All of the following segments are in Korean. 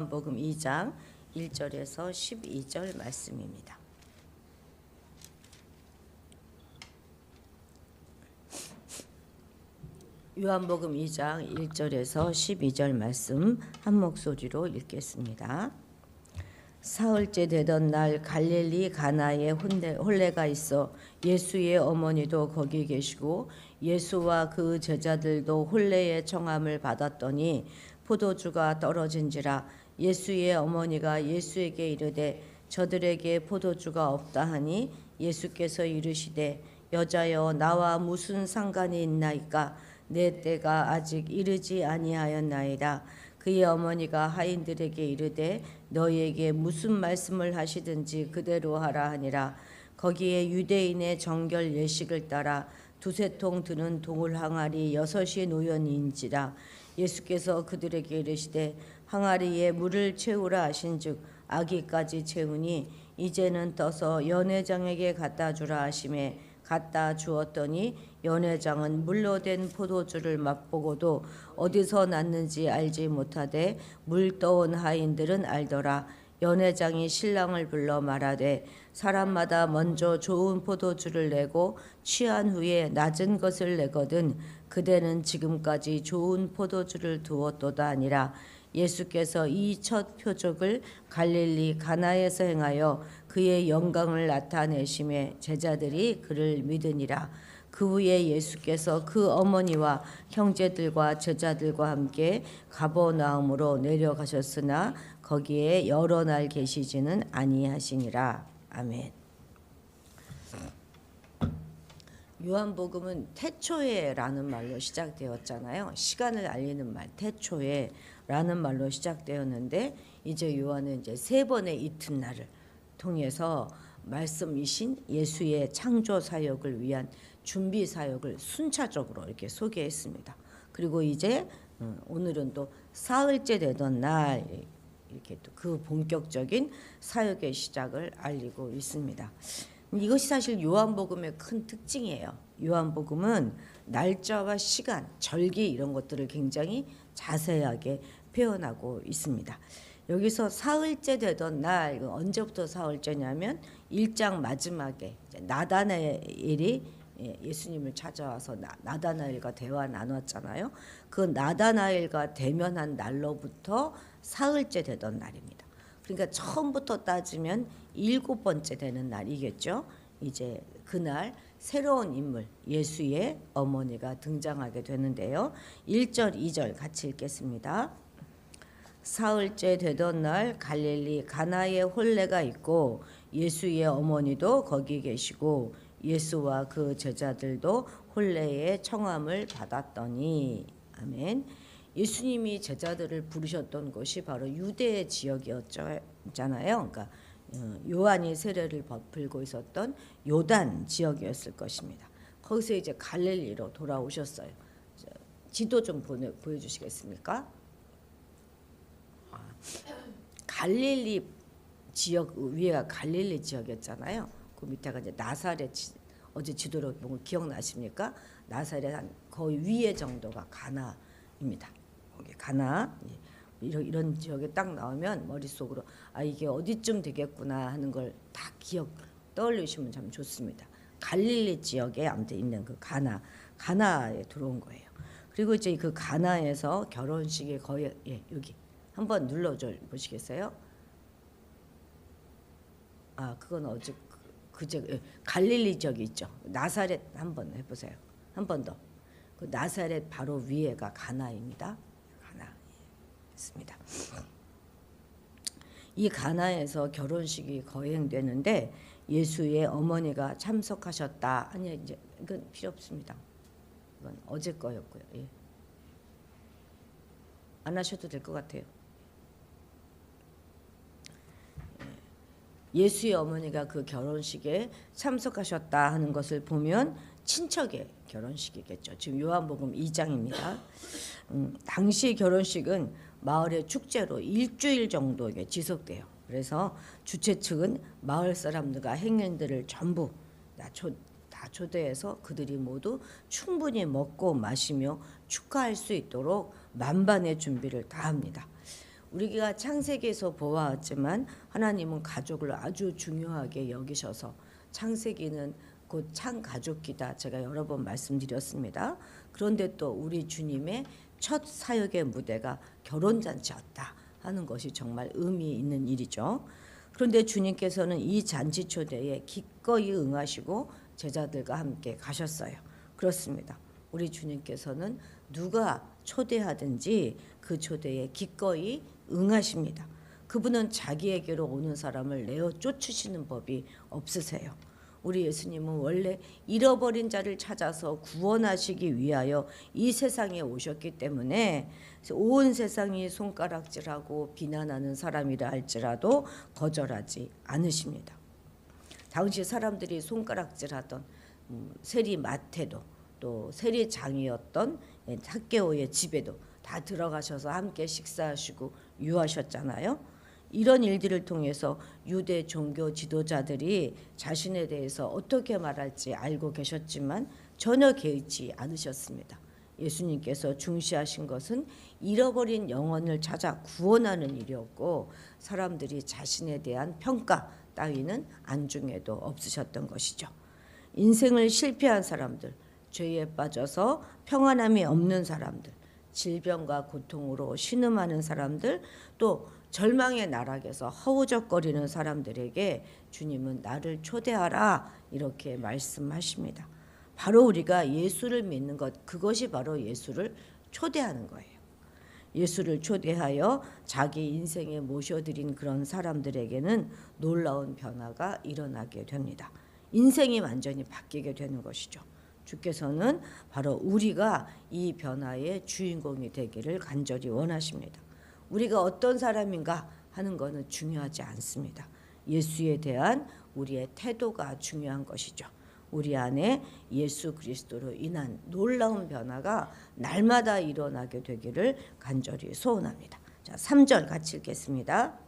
요한복음 2장 1절에서 12절 말씀입니다. 요한복음 2장 1절에서 12절 말씀 한 목소리로 읽겠습니다. 사흘째 되던 날 갈릴리 가나에 혼례가 있어 예수의 어머니도 거기 계시고 예수와 그 제자들도 혼례의 청함을 받았더니 포도주가 떨어진지라 예수의 어머니가 예수에게 이르되 저들에게 포도주가 없다 하니 예수께서 이르시되 여자여 나와 무슨 상관이 있나이까 내 때가 아직 이르지 아니하였나이다. 그의 어머니가 하인들에게 이르되 너희에게 무슨 말씀을 하시든지 그대로 하라 하니라. 거기에 유대인의 정결 예식을 따라 두세 통 드는 동을 항아리 6이 놓였는지라. 예수께서 그들에게 이르시되 항아리에 물을 채우라 하신즉 아기까지 채우니 이제는 떠서 연회장에게 갖다 주라 하시매 갖다 주었더니 연회장은 물로 된 포도주를 맛보고도 어디서 났는지 알지 못하되 물 떠온 하인들은 알더라. 연회장이 신랑을 불러 말하되 사람마다 먼저 좋은 포도주를 내고 취한 후에 낮은 것을 내거든 그대는 지금까지 좋은 포도주를 두었도다 하니라. 예수께서 이 첫 표적을 갈릴리 가나에서 행하여 그의 영광을 나타내심에 제자들이 그를 믿으니라. 그 후에 예수께서 그 어머니와 형제들과 제자들과 함께 가버나움으로 내려가셨으나 거기에 여러 날 계시지는 아니하시니라. 아멘. 요한복음은 태초에라는 말로 시작되었잖아요. 시간을 알리는 말, 태초에라는 말로 시작되었는데 이제 요한은 이제 세 번의 이튿날을 통해서 말씀이신 예수의 창조 사역을 위한 준비 사역을 순차적으로 이렇게 소개했습니다. 그리고 이제 오늘은 또 사흘째 되던 날 이렇게 또 그 본격적인 사역의 시작을 알리고 있습니다. 이것이 사실 요한복음의 큰 특징이에요. 요한복음은 날짜와 시간, 절기 이런 것들을 굉장히 자세하게 표현하고 있습니다. 여기서 사흘째 되던 날, 언제부터 사흘째냐면 1장 마지막에 나다나엘이 예수님을 찾아와서 나다나엘과 대화 나눴잖아요. 그 나다나엘과 대면한 날로부터 사흘째 되던 날입니다. 그러니까 처음부터 따지면 7번째 되는 날이겠죠. 이제 그날 새로운 인물 예수의 어머니가 등장하게 되는데요. 1절 2절 같이 읽겠습니다. 사흘째 되던 날 갈릴리 가나에 혼례가 있고 예수의 어머니도 거기 계시고 예수와 그 제자들도 혼례의 청함을 받았더니 아멘. 예수님이 제자들을 부르셨던 곳이 바로 유대 지역이었잖아요. 그러니까 요한이 세례를 베풀고 있었던 요단 지역이었을 것입니다. 거기서 이제 갈릴리로 돌아오셨어요. 지도 좀 보여주시겠습니까? 갈릴리 지역 위에가 갈릴리 지역이었잖아요. 그 밑에가 이제 나사렛. 어제 지도로 본 거 기억나십니까? 나사렛 한 거의 위에 정도가 가나입니다. 여기 가나 이런 지역에 딱 나오면 머릿속으로 아 이게 어디쯤 되겠구나 하는 걸 다 떠올리시면 참 좋습니다. 갈릴리 지역에 아무튼 있는 그 가나에 들어온 거예요. 그리고 이제 그 가나에서 결혼식이 거의 여기 한번 눌러줘 보시겠어요? 아 그건 어제 그제 갈릴리 지역이 있죠. 나사렛 한번 해보세요. 한 번 더. 그 나사렛 바로 위에가 가나입니다. 가나입니다. 이 가나에서 결혼식이 거행되는데 예수의 어머니가 참석하셨다. 아니 이제 이건 필요 없습니다. 이건 어제 거였고요. 예. 안 하셔도 될 것 같아요. 예수의 어머니가 그 결혼식에 참석하셨다 하는 것을 보면 친척의 결혼식이겠죠. 지금 요한복음 2장입니다. 당시 결혼식은 마을의 축제로 일주일 정도 지속돼요. 그래서 주최 측은 마을 사람들과 행인들을 전부 다 초대해서 그들이 모두 충분히 먹고 마시며 축하할 수 있도록 만반의 준비를 다 합니다. 우리가 창세기에서 보아왔지만 하나님은 가족을 아주 중요하게 여기셔서 창세기는 곧 창가족기다 제가 여러 번 말씀드렸습니다. 그런데 또 우리 주님의 첫 사역의 무대가 결혼잔치였다 하는 것이 정말 의미 있는 일이죠. 그런데 주님께서는 이 잔치 초대에 기꺼이 응하시고 제자들과 함께 가셨어요. 그렇습니다. 우리 주님께서는 누가 초대하든지 그 초대에 기꺼이 응하십니다. 그분은 자기에게로 오는 사람을 내어 쫓으시는 법이 없으세요. 우리 예수님은 원래 잃어버린 자를 찾아서 구원하시기 위하여 이 세상에 오셨기 때문에 온 세상이 손가락질하고 비난하는 사람이라 할지라도 거절하지 않으십니다. 당시 사람들이 손가락질하던 세리 마태도 또 세리장이었던 삭개오의 집에도 다 들어가셔서 함께 식사하시고 유하셨잖아요. 이런 일들을 통해서 유대 종교 지도자들이 자신에 대해서 어떻게 말할지 알고 계셨지만 전혀 개의치 않으셨습니다. 예수님께서 중시하신 것은 잃어버린 영혼을 찾아 구원하는 일이었고 사람들이 자신에 대한 평가 따위는 안중에도 없으셨던 것이죠. 인생을 실패한 사람들, 죄에 빠져서 평안함이 없는 사람들, 질병과 고통으로 신음하는 사람들, 또 절망의 나락에서 허우적거리는 사람들에게 주님은 나를 초대하라 이렇게 말씀하십니다. 바로 우리가 예수를 믿는 것, 그것이 바로 예수를 초대하는 거예요. 예수를 초대하여 자기 인생에 모셔드린 그런 사람들에게는 놀라운 변화가 일어나게 됩니다. 인생이 완전히 바뀌게 되는 것이죠. 주께서는 바로 우리가 이 변화의 주인공이 되기를 간절히 원하십니다. 우리가 어떤 사람인가 하는 것은 중요하지 않습니다. 예수에 대한 우리의 태도가 중요한 것이죠. 우리 안에 예수 그리스도로 인한 놀라운 변화가 날마다 일어나게 되기를 간절히 소원합니다. 자, 3절 같이 읽겠습니다.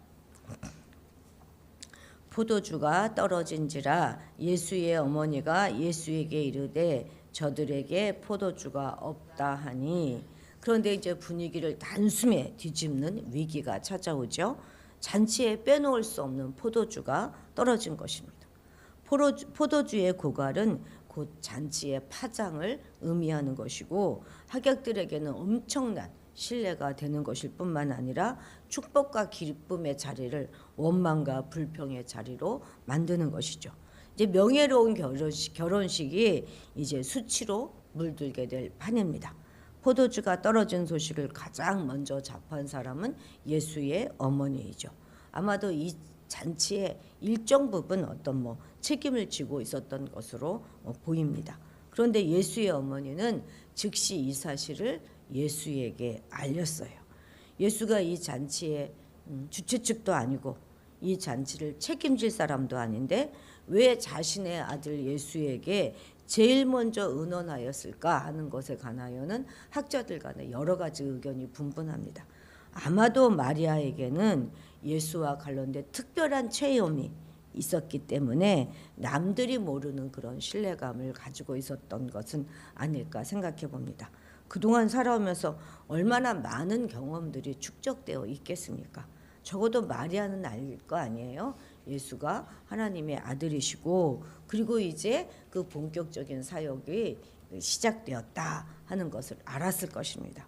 포도주가 떨어진지라 예수의 어머니가 예수에게 이르되 저들에게 포도주가 없다 하니. 그런데 이제 분위기를 단숨에 뒤집는 위기가 찾아오죠. 잔치에 빼놓을 수 없는 포도주가 떨어진 것입니다. 포도주의 고갈은 곧 잔치의 파장을 의미하는 것이고 하객들에게는 엄청난 신뢰가 되는 것일 뿐만 아니라 축복과 기쁨의 자리를 원망과 불평의 자리로 만드는 것이죠. 이제 명예로운 결혼식이 이제 수치로 물들게 될 판입니다. 포도주가 떨어진 소식을 가장 먼저 접한 사람은 예수의 어머니이죠. 아마도 이 잔치의 일정 부분 어떤 책임을 지고 있었던 것으로 보입니다. 그런데 예수의 어머니는 즉시 이 사실을 예수에게 알렸어요. 예수가 이 잔치의 주최 측도 아니고 이 잔치를 책임질 사람도 아닌데 왜 자신의 아들 예수에게 제일 먼저 의논하였을까 하는 것에 관하여는 학자들 간에 여러 가지 의견이 분분합니다. 아마도 마리아에게는 예수와 관련된 특별한 체험이 있었기 때문에 남들이 모르는 그런 신뢰감을 가지고 있었던 것은 아닐까 생각해 봅니다. 그동안 살아오면서 얼마나 많은 경험들이 축적되어 있겠습니까? 적어도 마리아는 알 거 아니에요. 예수가 하나님의 아들이시고 그리고 이제 그 본격적인 사역이 시작되었다 하는 것을 알았을 것입니다.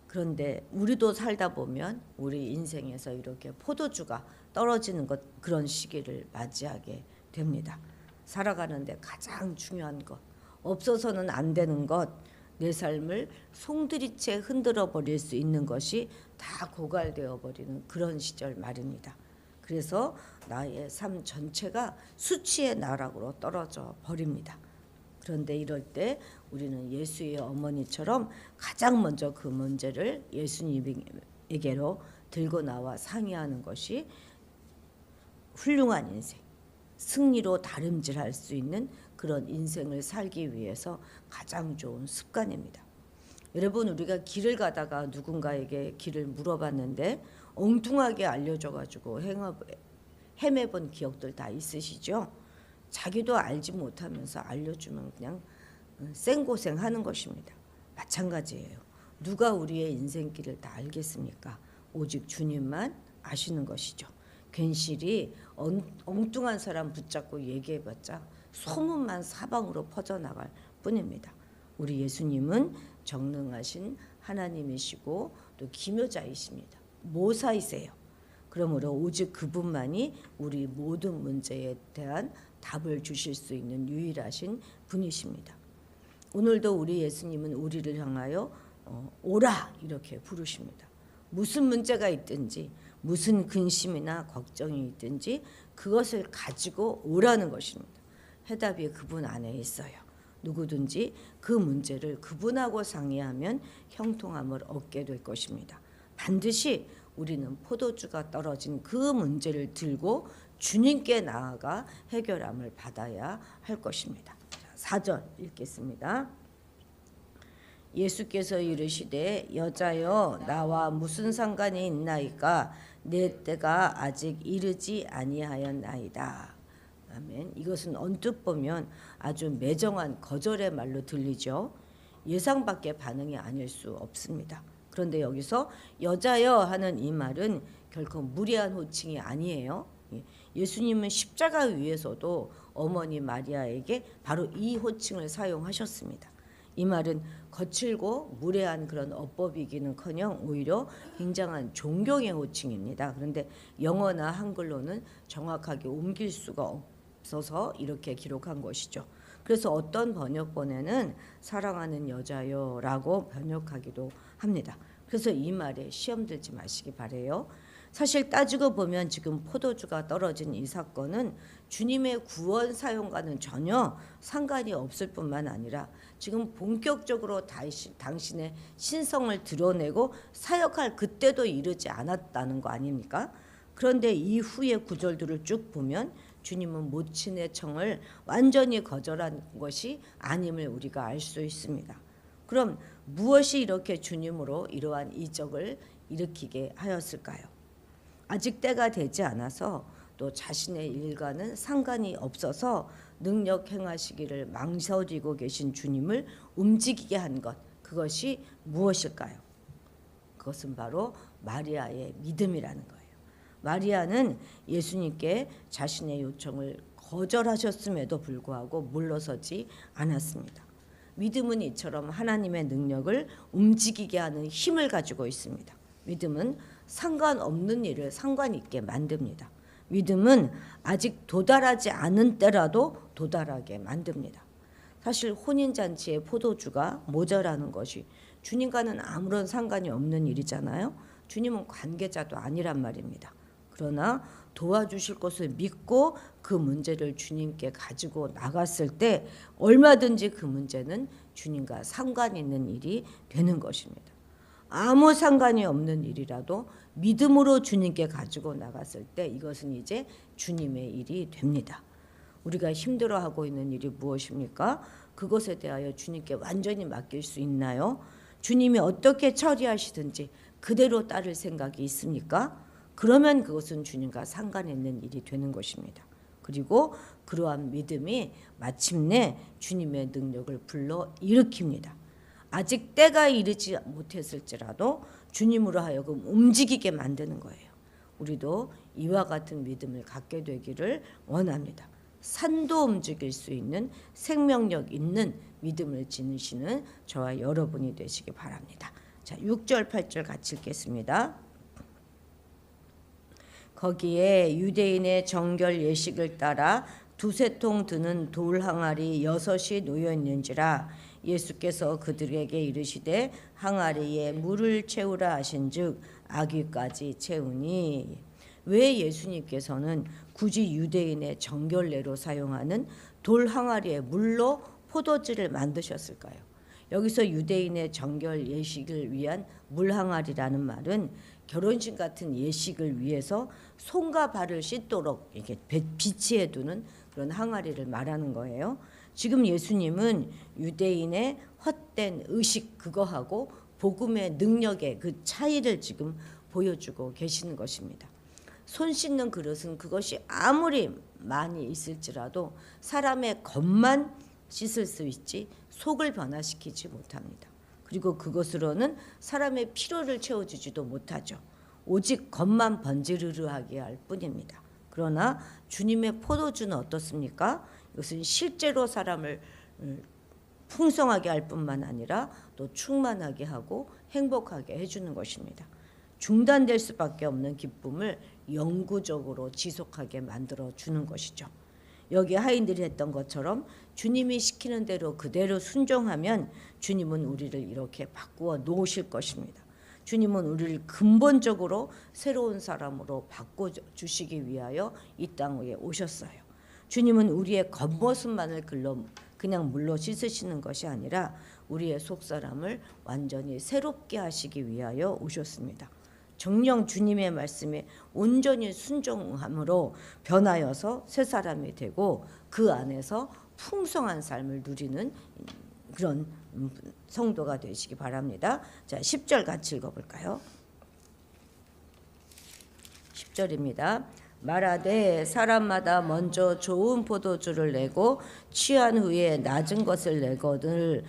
그런데 우리도 살다 보면 우리 인생에서 이렇게 포도주가 떨어지는 것 그런 시기를 맞이하게 됩니다. 살아가는데 가장 중요한 것, 없어서는 안 되는 것, 내 삶을 송두리째 흔들어 버릴 수 있는 것이 다 고갈되어 버리는 그런 시절 말입니다. 그래서 나의 삶 전체가 수치의 나락으로 떨어져 버립니다. 그런데 이럴 때 우리는 예수의 어머니처럼 가장 먼저 그 문제를 예수님에게로 들고 나와 상의하는 것이 훌륭한 인생, 승리로 다름질할 수 있는 그런 인생을 살기 위해서 가장 좋은 습관입니다. 여러분, 우리가 길을 가다가 누군가에게 길을 물어봤는데 엉뚱하게 알려줘가지고 헤매본 기억들 다 있으시죠? 자기도 알지 못하면서 알려주면 그냥 생고생하는 것입니다. 마찬가지예요. 누가 우리의 인생길을 다 알겠습니까? 오직 주님만 아시는 것이죠. 괜시리 엉뚱한 사람 붙잡고 얘기해봤자 소문만 사방으로 퍼져나갈 뿐입니다. 우리 예수님은 전능하신 하나님이시고 또 기묘자이십니다. 모사이세요. 그러므로 오직 그분만이 우리 모든 문제에 대한 답을 주실 수 있는 유일하신 분이십니다. 오늘도 우리 예수님은 우리를 향하여 오라 이렇게 부르십니다. 무슨 문제가 있든지 무슨 근심이나 걱정이 있든지 그것을 가지고 오라는 것입니다. 해답이 그분 안에 있어요. 누구든지 그 문제를 그분하고 상의하면 형통함을 얻게 될 것입니다. 반드시 우리는 포도주가 떨어진 그 문제를 들고 주님께 나아가 해결함을 받아야 할 것입니다. 4절 읽겠습니다. 예수께서 이르시되 여자여 나와 무슨 상관이 있나이까 내 때가 아직 이르지 아니하였나이다. 아멘. 이것은 언뜻 보면 아주 매정한 거절의 말로 들리죠. 예상 밖의 반응이 아닐 수 없습니다. 그런데 여기서 여자여 하는 이 말은 결코 무례한 호칭이 아니에요. 예수님은 십자가 위에서도 어머니 마리아에게 바로 이 호칭을 사용하셨습니다. 이 말은 거칠고 무례한 그런 어법이기는커녕 오히려 굉장한 존경의 호칭입니다. 그런데 영어나 한글로는 정확하게 옮길 수가 없어서 이렇게 기록한 것이죠. 그래서 어떤 번역본에는 사랑하는 여자여라고 번역하기도 합니다. 그래서 이 말에 시험 들지 마시기 바래요. 사실 따지고 보면 지금 포도주가 떨어진 이 사건은 주님의 구원 사용과는 전혀 상관이 없을 뿐만 아니라 지금 본격적으로 당신의 신성을 드러내고 사역할 그때도 이르지 않았다는 거 아닙니까? 그런데 이후의 구절들을 쭉 보면 주님은 모친의 청을 완전히 거절한 것이 아님을 우리가 알 수 있습니다. 그럼 무엇이 이렇게 주님으로 이러한 이적을 일으키게 하였을까요? 아직 때가 되지 않아서 또 자신의 일과는 상관이 없어서 능력 행하시기를 망설이고 계신 주님을 움직이게 한 것, 그것이 무엇일까요? 그것은 바로 마리아의 믿음이라는 거예요. 마리아는 예수님께 자신의 요청을 거절하셨음에도 불구하고 물러서지 않았습니다. 믿음은 이처럼 하나님의 능력을 움직이게 하는 힘을 가지고 있습니다. 믿음은 상관없는 일을 상관 있게 만듭니다. 믿음은 아직 도달하지 않은 때라도 도달하게 만듭니다. 사실 혼인잔치의 포도주가 모자라는 것이 주님과는 아무런 상관이 없는 일이잖아요. 주님은 관계자도 아니란 말입니다. 그러나 도와주실 것을 믿고 그 문제를 주님께 가지고 나갔을 때 얼마든지 그 문제는 주님과 상관 있는 일이 되는 것입니다. 아무 상관이 없는 일이라도 믿음으로 주님께 가지고 나갔을 때 이것은 이제 주님의 일이 됩니다. 우리가 힘들어하고 있는 일이 무엇입니까? 그것에 대하여 주님께 완전히 맡길 수 있나요? 주님이 어떻게 처리하시든지 그대로 따를 생각이 있습니까? 그러면 그것은 주님과 상관 있는 일이 되는 것입니다. 그리고 그러한 믿음이 마침내 주님의 능력을 불러 일으킵니다. 아직 때가 이르지 못했을지라도 주님으로 하여금 움직이게 만드는 거예요. 우리도 이와 같은 믿음을 갖게 되기를 원합니다. 산도 움직일 수 있는 생명력 있는 믿음을 지니시는 저와 여러분이 되시기 바랍니다. 자, 6절 8절 같이 읽겠습니다. 거기에 유대인의 정결 예식을 따라 두세 통 드는 돌 항아리 6이 놓여 있는지라 예수께서 그들에게 이르시되 항아리에 물을 채우라 하신즉 아귀까지 채우니. 왜 예수님께서는 굳이 유대인의 정결례로 사용하는 돌 항아리에 물로 포도주를 만드셨을까요? 여기서 유대인의 정결 예식을 위한 물 항아리라는 말은 결혼식 같은 예식을 위해서 손과 발을 씻도록 이렇게 비치해 두는 그런 항아리를 말하는 거예요. 지금 예수님은 유대인의 헛된 의식 그거하고 복음의 능력의 그 차이를 지금 보여주고 계시는 것입니다. 손 씻는 그릇은 그것이 아무리 많이 있을지라도 사람의 겉만 씻을 수 있지 속을 변화시키지 못합니다. 그리고 그것으로는 사람의 필요를 채워주지도 못하죠. 오직 겉만 번지르르하게 할 뿐입니다. 그러나 주님의 포도주는 어떻습니까? 이것은 실제로 사람을 풍성하게 할 뿐만 아니라 또 충만하게 하고 행복하게 해주는 것입니다. 중단될 수밖에 없는 기쁨을 영구적으로 지속하게 만들어 주는 것이죠. 여기 하인들이 했던 것처럼 주님이 시키는 대로 그대로 순종하면 주님은 우리를 이렇게 바꾸어 놓으실 것입니다. 주님은 우리를 근본적으로 새로운 사람으로 바꿔주시기 위하여 이 땅에 오셨어요. 주님은 우리의 겉모습만을 그냥 물로 씻으시는 것이 아니라 우리의 속사람을 완전히 새롭게 하시기 위하여 오셨습니다. 정녕 주님의 말씀에 온전히 순종함으로 변하여서 새 사람이 되고 그 안에서 풍성한 삶을 누리는 그런 성도가 되시기 바랍니다. 자, 10절 같이 읽어볼까요? 10절입니다. 말하되 사람마다 먼저 좋은 포도주를 내고 취한 후에 낮은 것을 내거늘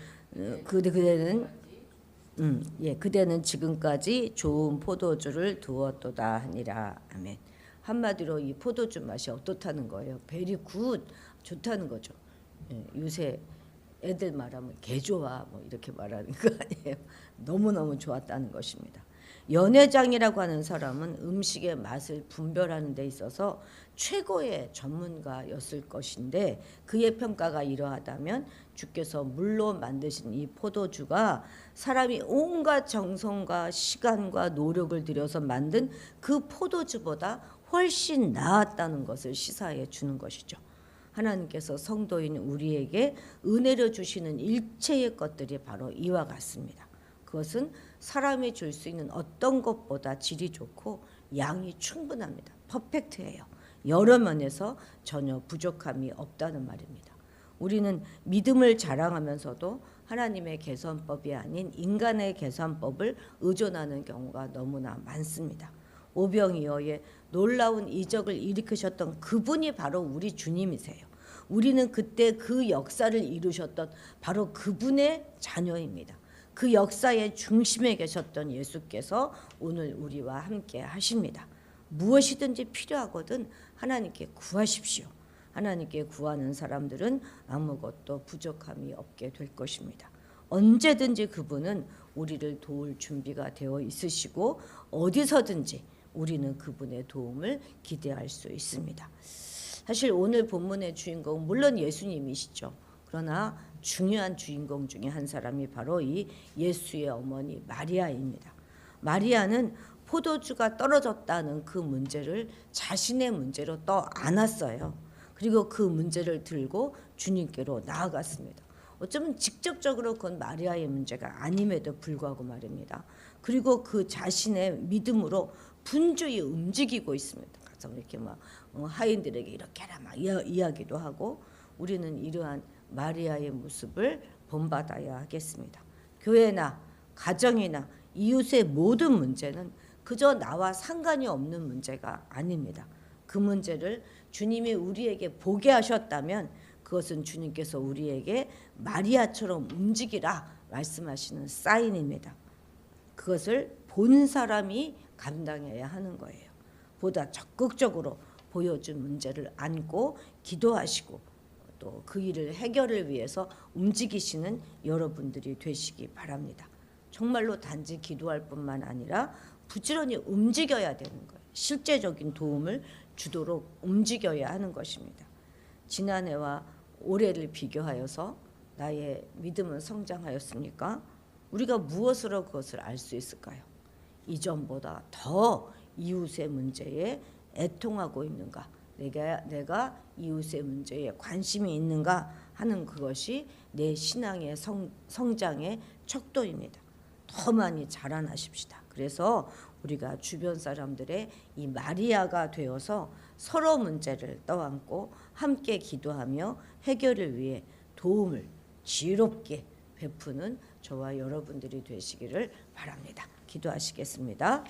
그대는 지금까지 좋은 포도주를 두었도다 하니라. 아멘. 한마디로 이 포도주 맛이 어떻다는 거예요? 베리 굿, 좋다는 거죠. 요새 애들 말하면 개 좋아 뭐 이렇게 말하는 거 아니에요. 너무너무 좋았다는 것입니다. 연회장이라고 하는 사람은 음식의 맛을 분별하는 데 있어서 최고의 전문가였을 것인데 그의 평가가 이러하다면 주께서 물로 만드신 이 포도주가 사람이 온갖 정성과 시간과 노력을 들여서 만든 그 포도주보다 훨씬 나았다는 것을 시사해 주는 것이죠. 하나님께서 성도인 우리에게 은혜로 주시는 일체의 것들이 바로 이와 같습니다. 그것은 사람이 줄 수 있는 어떤 것보다 질이 좋고 양이 충분합니다. 퍼펙트해요. 여러 면에서 전혀 부족함이 없다는 말입니다. 우리는 믿음을 자랑하면서도 하나님의 계산법이 아닌 인간의 계산법을 의존하는 경우가 너무나 많습니다. 오병이어의 놀라운 이적을 일으키셨던 그분이 바로 우리 주님이세요. 우리는 그때 그 역사를 이루셨던 바로 그분의 자녀입니다. 그 역사의 중심에 계셨던 예수께서 오늘 우리와 함께 하십니다. 무엇이든지 필요하거든 하나님께 구하십시오. 하나님께 구하는 사람들은 아무것도 부족함이 없게 될 것입니다. 언제든지 그분은 우리를 도울 준비가 되어 있으시고 어디서든지 우리는 그분의 도움을 기대할 수 있습니다. 사실 오늘 본문의 주인공은 물론 예수님이시죠. 그러나 중요한 주인공 중에 한 사람이 바로 이 예수의 어머니 마리아입니다. 마리아는 포도주가 떨어졌다는 그 문제를 자신의 문제로 떠 안았어요. 그리고 그 문제를 들고 주님께로 나아갔습니다. 어쩌면 직접적으로 그건 마리아의 문제가 아님에도 불구하고 말입니다. 그리고 그 자신의 믿음으로 분주히 움직이고 있습니다. 가서 이렇게 막 하인들에게 이렇게 하라 막 이야기도 하고 우리는 이러한 마리아의 모습을 본받아야 하겠습니다. 교회나 가정이나 이웃의 모든 문제는 그저 나와 상관이 없는 문제가 아닙니다. 그 문제를 주님이 우리에게 보게 하셨다면 그것은 주님께서 우리에게 마리아처럼 움직이라 말씀하시는 사인입니다. 그것을 본 사람이 감당해야 하는 거예요. 보다 적극적으로 보여준 문제를 안고 기도하시고 또 그 일을 해결을 위해서 움직이시는 여러분들이 되시기 바랍니다. 정말로 단지 기도할 뿐만 아니라 부지런히 움직여야 되는 거예요. 실제적인 도움을 주도록 움직여야 하는 것입니다. 지난해와 올해를 비교하여서 나의 믿음은 성장하였습니까? 우리가 무엇으로 그것을 알 수 있을까요? 이전보다 더 이웃의 문제에 애통하고 있는가? 내가 이웃의 문제에 관심이 있는가 하는 그것이 내 신앙의 성장의 척도입니다. 더 많이 자라나십시다. 그래서 우리가 주변 사람들의 이 마리아가 되어서 서로 문제를 떠안고 함께 기도하며 해결을 위해 도움을 지혜롭게 베푸는 저와 여러분들이 되시기를 바랍니다. 기도하시겠습니다.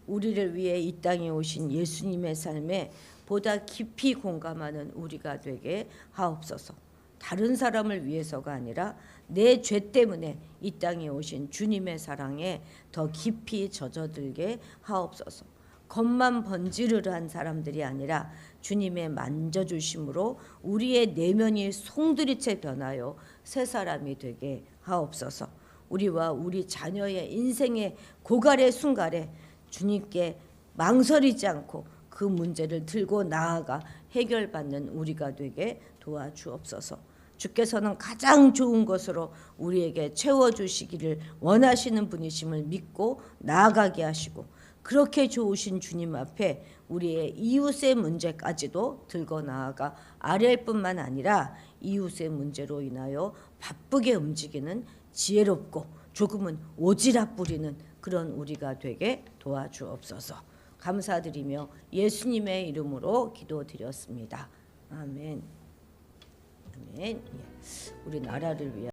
우리를 위해 이 땅에 오신 예수님의 삶에 보다 깊이 공감하는 우리가 되게 하옵소서. 다른 사람을 위해서가 아니라 내 죄 때문에 이 땅에 오신 주님의 사랑에 더 깊이 젖어들게 하옵소서. 겉만 번지르르한 사람들이 아니라 주님의 만져주심으로 우리의 내면이 송두리째 변하여 새 사람이 되게 하옵소서. 우리와 우리 자녀의 인생의 고갈의 순간에 주님께 망설이지 않고 그 문제를 들고 나아가 해결받는 우리가 되게 도와주옵소서. 주께서는 가장 좋은 것으로 우리에게 채워주시기를 원하시는 분이심을 믿고 나아가게 하시고, 그렇게 좋으신 주님 앞에 우리의 이웃의 문제까지도 들고 나아가 아뢰일 뿐만 아니라 이웃의 문제로 인하여 바쁘게 움직이는 지혜롭고 조금은 오지랖 부리는 그런 우리가 되게 도와주옵소서. 감사드리며 예수님의 이름으로 기도드렸습니다. 아멘. 아멘. 우리 나라를 위하여